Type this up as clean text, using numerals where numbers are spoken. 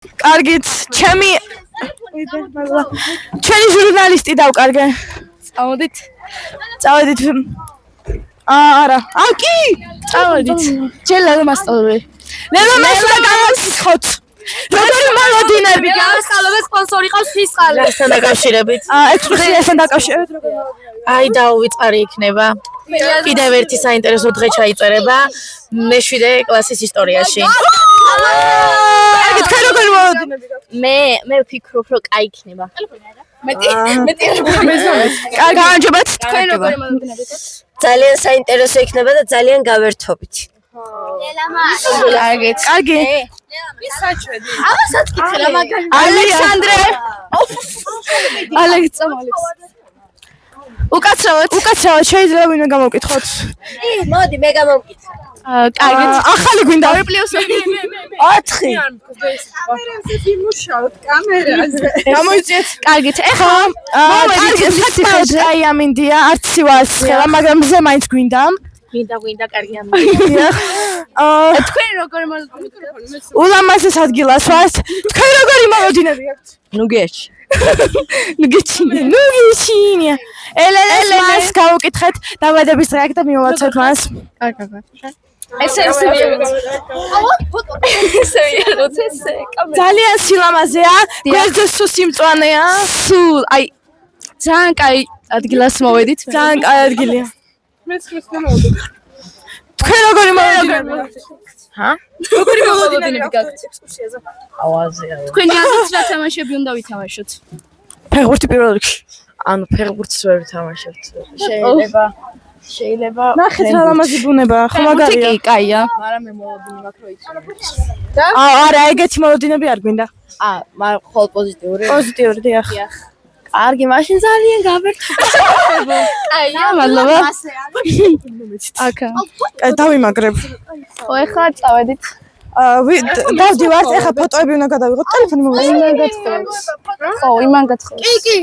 კარგით, ჩემი ჟურნალისტი დავკარგე. წავედით. არა. კი. წავედით. ჩელო მასწავლებელი. ლელომასლა გამოსხოთ. როგორი მოლოდინები გამოსწავლებელი სპონსორი ყავს ფისკალი. რასთან დაკავშირებით? ექსკურსიასთან დაკავშირებით. აი დაუვიწყარი იქნება. კიდევ ერთი საინტერესო დღე ჩაიწერება მე-7 კლასის ისტორიაში. კარგი, თქვენ როგორი მოლოდინები გაქვთ? მე ვფიქრობ, რომ კაი იქნება. მეტი კარგი, გამარჯობათ. თქვენ როგორი მოლოდინები გაქვთ? ძალიან საინტერესო იქნება და ძალიან გავერთობით. კარგით. კარგი. ამასაც კითხე მაგარი. ალექსანდრე. უკაცრავად, შეიძლება ვინმე გამოვკითხოთ. მოდი, მე გამოვკითხე. კარგით. ახალი გვინდა. 2+1. 4. გამოიწიეთ. კარგით. ეხლა კარგი, აი ამინდია, არც სივას ხელა, მაგრამ ზე მაინც გვინდა. გვინდა კარგი ამ. თქვენ როგორი მოლოდინები გაქვთ? ულამაზეს ადგილას ვართ. თქვენ როგორი მოლოდინები გაქვთ? ნუ გეჩი. ნუ გეჩინია. ელენეს მას გავუკითხეთ დაბადების დღე და მივაცოთ მას. ესე ძალიან სილამაზეა, გვერდზე სულ სიმწვანეა. სულ აი ძალიან კაი ადგილას მოვედით. ძალიან კაი ადგილია. თქვენ როგორი მოლოდინები გაქვთ? როგორი მოლოდინები გაქვთ? ავაზია. თქვენი აზრით რა თამაშები უნდა ვითამაშოთ? ფეხბურთი პირველ რიგში. ანუ ფეხბურთს ვერ ვითამაშებთ. შეიძლება ნახეთ რა ლამაზი ბუნება, ხო მაგარია. კი, კაია. მაგრამ მე მოლოდინი მაქვს რომ იცნობ. არა, ეგეც მოლოდინები არ გვინდა. მაგრამ ხოლ პოზიტიური. პოზიტიური, დიახ. კარგი, მაშინ ძალიან გავერთო. კაია, მადლობა. აკა. დავიმაგრებ. ხო, ეხლა წავედით. დავდივართ, ეხლა ფოტოები უნდა გადავიღოთ, ტელეფონი მოვიდა. იმან გათხოვეთ. ხო, იმან გათხოვეთ. კი.